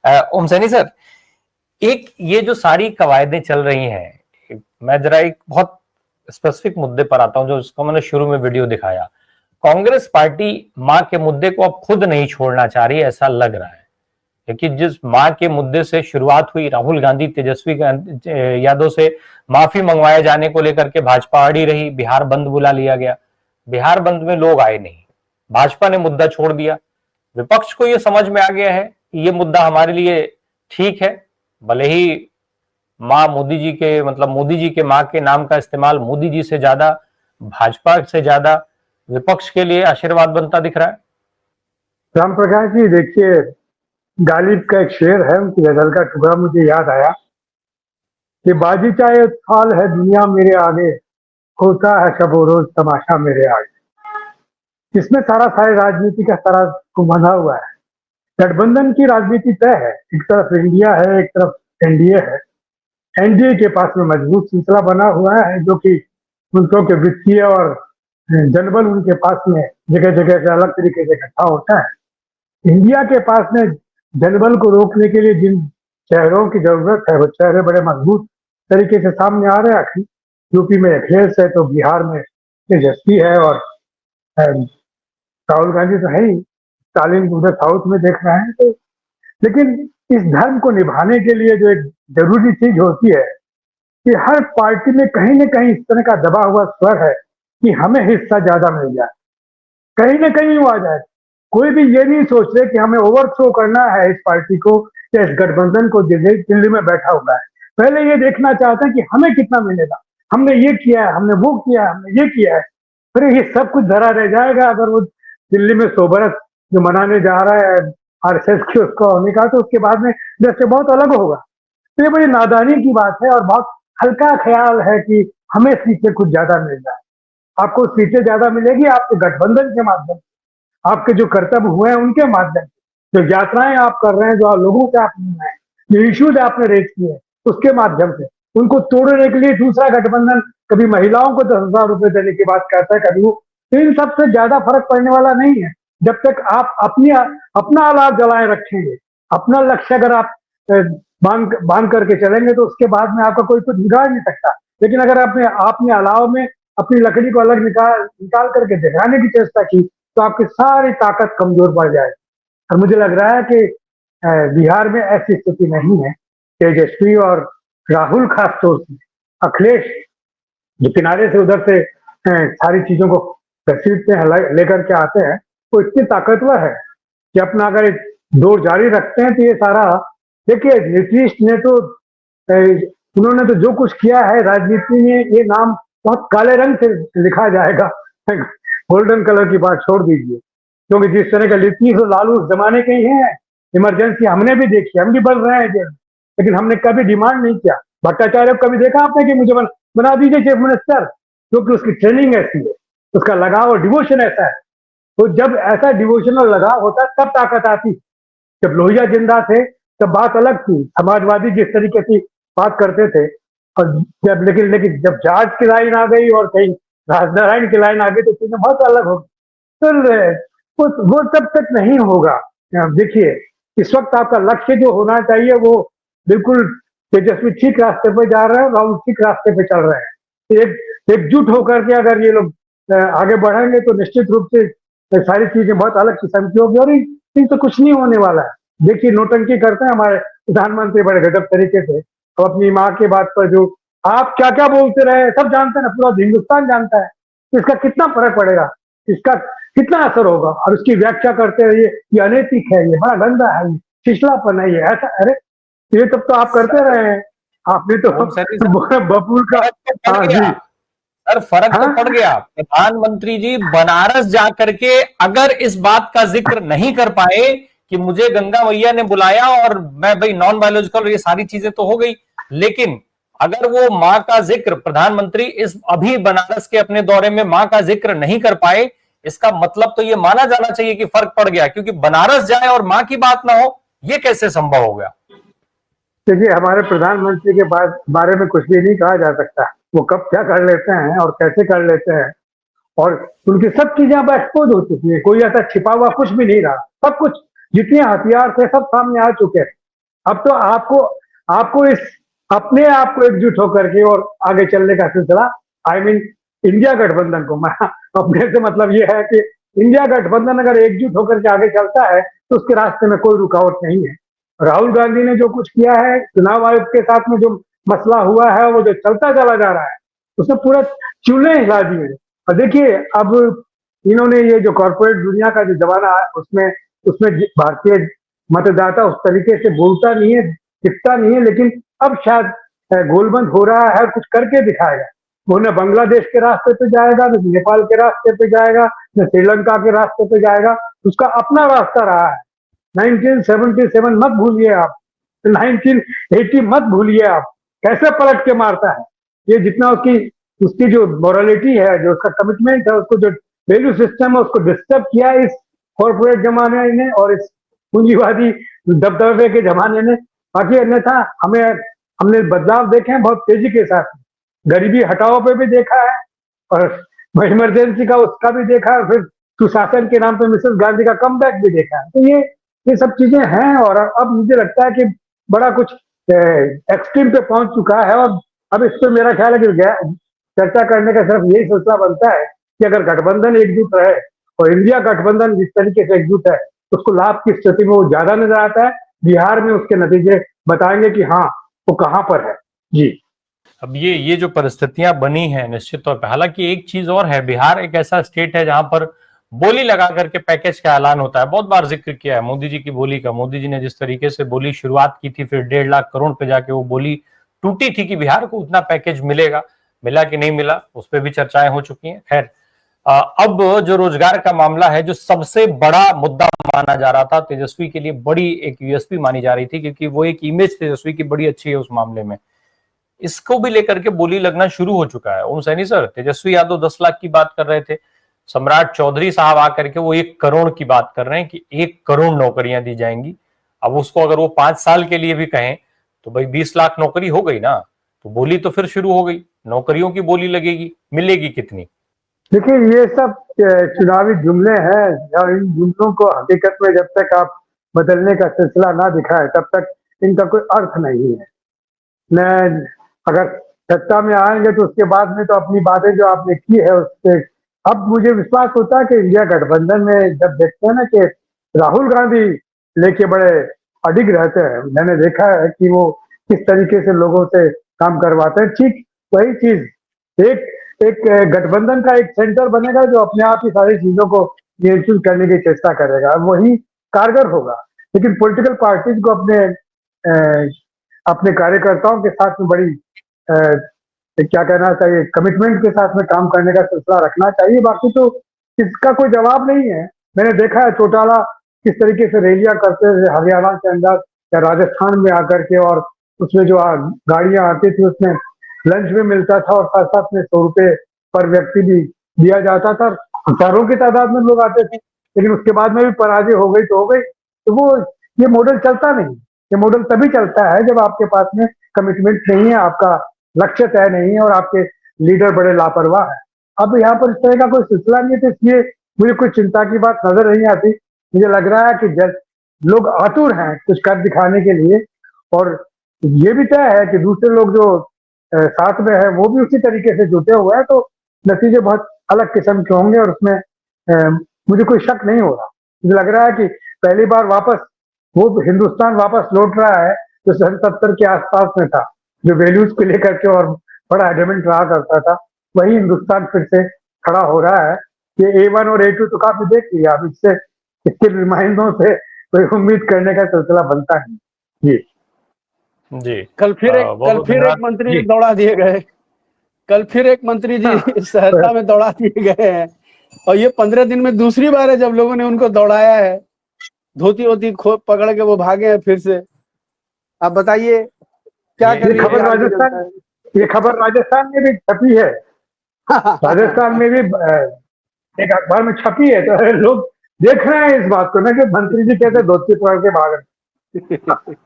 ओम Saini sir, एक ये जो सारी कवायदें चल रही हैं, मैं जरा एक बहुत स्पेसिफिक मुद्दे पर आता हूं जो इसको मैंने शुरू में वीडियो दिखाया। कांग्रेस पार्टी मां के मुद्दे को अब खुद नहीं छोड़ना चाह रही, ऐसा लग रहा है। क्योंकि जिस मां के मुद्दे से शुरुआत हुई, राहुल गांधी तेजस्वी यादव से माफी मंगवाए जाने को लेकर के भाजपा अड़ी रही, बिहार बंद बुला लिया गया, बिहार बंद में लोग आए नहीं, भाजपा ने मुद्दा छोड़ दिया। विपक्ष को यह समझ में आ गया है कि ये मुद्दा हमारे लिए ठीक है, भले ही मां मोदी जी के मतलब मोदी जी के मां के नाम का इस्तेमाल मोदी जी से ज्यादा, भाजपा से ज्यादा विपक्ष के लिए आशीर्वाद बनता दिख रहा है। राम प्रकाश जी, देखिए, गालिब का एक शेर है, उनकी गजल का टुकड़ा मुझे याद आया कि बाजी चाहे फाल है दुनिया मेरे आगे, होता है शबो रोज तमाशा मेरे आगे। इसमें सारी राजनीति का सारा बंधा हुआ है। गठबंधन की राजनीति तय है, एक तरफ इंडिया है, एक तरफ एनडीए है। एनडीए के पास में मजबूत सिलसिला बना हुआ है, जो कि उनको के वित्तीय और जनबल उनके पास में जगह जगह से अलग तरीके से इकट्ठा होता है। इंडिया के पास में जनबल को रोकने के लिए जिन चेहरों की जरूरत है, वो चेहरे बड़े मजबूत तरीके से सामने आ रहे हैं। यूपी में अखिलेश है, तो बिहार में तेजस्वी है, और राहुल गांधी तो है ही। स्टालिन उधर साउथ में देख रहे हैं। तो लेकिन इस धर्म को निभाने के लिए जो एक जरूरी चीज होती है कि हर पार्टी में कहीं ना कहीं इस तरह का दबा हुआ स्वर है कि हमें हिस्सा ज्यादा मिल जाए, कहीं ना कहीं वो आ जाए। कोई भी ये नहीं सोच रहे कि हमें ओवरथ्रो करना है इस पार्टी को या इस गठबंधन को दिल्ली में बैठा हुआ है। पहले ये देखना चाहते हैं कि हमें कितना मिलेगा, हमने ये किया है, हमने वो किया है, हमने ये किया है। फिर ये सब कुछ धरा रह जाएगा अगर वो दिल्ली में 100 बरस जो मनाने जा रहा है आरएसएस की उसका होने का, तो उसके बाद में जैसे बहुत अलग होगा। तो ये बड़ी नादानी की बात है और बहुत हल्का ख्याल है कि हमें सीटें कुछ ज्यादा मिल जाए। आपको सीटें ज्यादा मिलेगी आपके गठबंधन के माध्यम से, आपके जो कर्तव्य हुए हैं उनके माध्यम से, जो यात्राएं आप कर रहे हैं, जो लोगों के आप मिल रहे हैं, जो इश्यूज आपने रेज किए उसके माध्यम से। उनको तोड़ने के लिए दूसरा गठबंधन कभी महिलाओं को 10,000 रुपए देने की बात करता है, कभी वो। तो इन सबसे ज्यादा फर्क पड़ने वाला नहीं है जब तक आप अपना अलाव जलाए रखेंगे। अपना लक्ष्य अगर आप बांध करके चलेंगे तो उसके बाद में आपका कोई कुछ बिगाड़ नहीं सकता। लेकिन अगर आपने अलाव में अपनी लकड़ी को अलग निकाल करके दिखाने की चेष्टा की तो आपकी सारी ताकत कमजोर पड़ जाए। और मुझे लग रहा है कि बिहार में ऐसी स्थिति नहीं है। तेजस्वी और राहुल खास तौर से, अखिलेश जो किनारे से उधर से सारी चीजों को घसीटते हैं, लेकर के आते हैं, वो इतने ताकतवर है कि अपना अगर दौर जारी रखते हैं तो ये सारा, देखिए नीतीश ने तो उन्होंने तो जो कुछ किया है राजनीति में, ये नाम बहुत काले रंग से लिखा जाएगा। गोल्डन कलर की बात छोड़ दीजिए, क्योंकि जिस तरह का नीतीश और लालू उस जमाने के ही हैं। इमरजेंसी हमने भी देखी, हम भी बढ़ रहे हैं जेल, लेकिन हमने कभी डिमांड नहीं किया। भट्टाचार्य को कभी देखा आपने कि मुझे बना दीजिए चीफ मिनिस्टर, क्योंकि उसकी ट्रेनिंग ऐसी है, उसका लगाव और डिवोशन ऐसा है। तो जब ऐसा डिवोशन और लगाव होता है तब ताकत आती। जब लोहिया जिंदा थे तब बात अलग थी, समाजवादी जिस तरीके की बात करते थे। और जब लेकिन जब जॉर्ज की लाइन आ गई और कहीं राजनारायण की लाइन आ गई तो चीजें बहुत अलग हो गई। तो वो तब तक नहीं होगा। देखिए, इस वक्त आपका लक्ष्य जो होना चाहिए वो बिल्कुल, तेजस्वी ठीक रास्ते पे जा रहे हैं, राहुल ठीक रास्ते पे चल रहे हैं। एकजुट होकर के अगर ये लोग आगे बढ़ेंगे तो निश्चित रूप से सारी चीजें बहुत अलग किस्म की होगी। और इनसे कुछ नहीं होने वाला है। देखिए, नोटंकी करते हैं हमारे प्रधानमंत्री बड़े गजब तरीके से। अब अपनी माँ की बात पर जो आप क्या क्या बोलते रहे सब जानते हैं ना, पूरा हिंदुस्तान जानता है। तो इसका कितना फर्क पड़ेगा, इसका कितना असर होगा। और उसकी व्याख्या करते रहिए, ये अनैतिक है, ये बड़ा गंदा है, ये छिछलापन है, ये ऐसा। अरे ये तब तो आप करते रहे हैं। आपने तो बबूल का, हाँ जी, सर फर्क तो पड़ गया। प्रधानमंत्री जी बनारस जाकर के अगर इस बात का जिक्र नहीं कर पाए कि मुझे गंगा मैया ने बुलाया और मैं भाई नॉन बायोलॉजिकल, ये सारी चीजें तो हो गई, लेकिन अगर वो मां का जिक्र प्रधानमंत्री इस अभी बनारस के अपने दौरे में मां का जिक्र नहीं कर पाए, इसका मतलब तो ये माना जाना चाहिए कि फर्क पड़ गया। क्योंकि बनारस जाए और मां की बात ना हो, ये कैसे संभव हो गया? देखिए, हमारे प्रधानमंत्री के बारे में कुछ भी नहीं कहा जा सकता। वो कब क्या कर लेते हैं और कैसे कर लेते हैं, और उनकी सब चीजें अब एक्सपोज हो चुकी है। कोई ऐसा छिपा हुआ कुछ भी नहीं रहा। सब कुछ, जितने हथियार थे सब सामने आ चुके हैं। अब तो आपको आपको इस अपने आप को एकजुट होकर के और आगे चलने का सिलसिला, आई मीन इंडिया गठबंधन को, मैं अपने से मतलब ये है कि इंडिया गठबंधन अगर एकजुट होकर के आगे चलता है तो उसके रास्ते में कोई रुकावट नहीं है। राहुल गांधी ने जो कुछ किया है, चुनाव आयोग के साथ में जो मसला हुआ है, वो जो चलता चला जा रहा है, उसने पूरा चूल्हे हिला दिए। और देखिए अब इन्होंने ये जो कॉर्पोरेट दुनिया का जो जमाना है, उसमें उसमें भारतीय मतदाता उस तरीके से बोलता नहीं है, दिखता नहीं है, लेकिन अब शायद गोलबंद हो रहा है, कुछ करके दिखाएगा। वो न बांग्लादेश के रास्ते पे जाएगा, न नेपाल के रास्ते पे जाएगा, न श्रीलंका के रास्ते पे जाएगा, उसका अपना रास्ता रहा है। 1977 मत भूलिए आप, 1980 मत भूलिए आप, कैसे पलट के मारता है। ये जितना उसकी उसकी जो मोरालिटी है, जो उसका कमिटमेंट है, उसको जो वैल्यू सिस्टम है, उसको डिस्टर्ब किया इस कॉर्पोरेट जमाने ने और इस पूंजीवादी दबदबे के जमाने ने। बाकी अन्यथा हमने बदलाव देखे हैं बहुत तेजी के साथ। गरीबी हटाओ पे भी देखा है, और इमरजेंसी का उसका भी देखा है, फिर सुशासन के नाम पे मिसेस गांधी का कमबैक भी देखा है। तो ये सब चीजें हैं, और अब मुझे लगता है कि बड़ा कुछ एक्सट्रीम पे पहुंच चुका है। और अब इस पर मेरा ख्याल है कि चर्चा करने का सिर्फ यही सिलसिला बनता है कि अगर गठबंधन एकजुट रहे, और इंडिया गठबंधन जिस तरीके से एकजुट है, उसको लाभ की स्थिति में वो ज्यादा नजर आता है। बिहार में उसके नतीजे बताएंगे कि हाँ वो कहां पर है। जी, अब ये जो परिस्थितियां बनी हैं निश्चित तौर पर, हालांकि एक चीज और है, बिहार एक ऐसा स्टेट है जहां पर बोली लगा करके पैकेज का ऐलान होता है। बहुत बार जिक्र किया है मोदी जी की बोली का। मोदी जी ने जिस तरीके से बोली शुरुआत की थी, फिर 1.5 लाख करोड़ पे जाके वो बोली टूटी थी कि बिहार को उतना पैकेज मिलेगा, मिला कि नहीं मिला, उस पर भी चर्चाएं हो चुकी हैं। खैर, अब जो रोजगार का मामला है, जो सबसे बड़ा मुद्दा माना जा रहा था, तेजस्वी के लिए बड़ी एक यूएसपी मानी जा रही थी, क्योंकि वो एक इमेज तेजस्वी की बड़ी अच्छी है उस मामले में, इसको भी लेकर के बोली लगना शुरू हो चुका है। ओम सैनी सर, तेजस्वी यादव 10 लाख की बात कर रहे थे, सम्राट चौधरी साहब आकर के वो 1 करोड़ की बात कर रहे हैं कि 1 करोड़ नौकरियां दी जाएंगी। अब उसको अगर वो 5 साल के लिए भी कहें तो भाई 20 लाख नौकरी हो गई ना, तो बोली तो फिर शुरू हो गई, नौकरियों की बोली लगेगी, मिलेगी कितनी। देखिए ये सब चुनावी जुमले हैं, और इन जुमलों को हकीकत में जब तक आप बदलने का सिलसिला ना दिखाए तब तक इनका कोई अर्थ नहीं है। मैं अगर सत्ता में आएंगे तो उसके बाद में तो अपनी बातें जो आपने की है उससे अब मुझे विश्वास होता है कि इंडिया गठबंधन में जब देखते हैं ना कि राहुल गांधी लेके बड़े अडिग रहते हैं, मैंने देखा है कि वो किस तरीके से लोगों से काम करवाते हैं। ठीक वही चीज एक एक गठबंधन का एक सेंटर बनेगा जो अपने आप ही सारी चीजों को नियंत्रित करने की चेष्टा करेगा, वही कारगर होगा। लेकिन पॉलिटिकल पार्टीज को अपने कार्यकर्ताओं के साथ में बड़ी क्या कहना चाहिए, कमिटमेंट के साथ में काम करने का सिलसिला रखना चाहिए। बाकी तो इसका कोई जवाब नहीं है। मैंने देखा है चौटाला किस तरीके से रैलियां करते थे हरियाणा के अंदर या राजस्थान में आकर के, और उसमें जो गाड़ियां आती थी उसमें लंच भी मिलता था, और साथ साथ में 100 रुपए पर व्यक्ति भी दिया जाता था। हजारों की तादाद में लोग आते थे, लेकिन उसके बाद में भी पराजय हो गई तो हो गई। तो वो ये मॉडल चलता नहीं। ये मॉडल तभी चलता है जब आपके पास में कमिटमेंट नहीं है, आपका लक्ष्य तय नहीं है, और आपके लीडर बड़े लापरवाह है। अब यहाँ पर इस तरह का कोई सिलसिला नहीं है, तो इसलिए मुझे कोई चिंता की बात नजर नहीं आती। मुझे लग रहा है कि लोग आतुर हैं कुछ कर दिखाने के लिए, और ये भी तय है कि दूसरे लोग जो साथ में है वो भी उसी तरीके से जुटे हुए हैं, तो नतीजे बहुत अलग किस्म के होंगे। और उसमें मुझे कोई शक नहीं हो रहा। मुझे लग रहा है कि पहली बार वापस वो हिंदुस्तान वापस लौट रहा है जो सन 70 के आसपास में था, जो वैल्यूज को लेकर के और बड़ा एडमेंट रहा करता था। वही हिंदुस्तान फिर से खड़ा हो रहा है। ये A1 और A2 तो काफी देख लिया, अब इससे इसके नुमाइंदों से कोई उम्मीद करने का सिलसिला बनता नहीं। जी जी, कल फिर बहुत एक धन्यवाद मंत्री जी। दौड़ा दिए गए। कल फिर एक मंत्री जी सहरसा में दौड़ा दिए गए हैं, और ये 15 दिन में दूसरी बार है जब लोगों ने उनको दौड़ाया है। धोती वोती पकड़ के वो भागे हैं फिर से। आप बताइए क्या कर ये रही है खबर बिहार की जनता? राजस्थान ये खबर राजस्थान में भी छपी है। राजस्थान में भी एक अखबार में छपी है, तो लोग देख रहे हैं इस बात को ना कि मंत्री जी कैसे धोती पकड़ के भाग रहे हैं।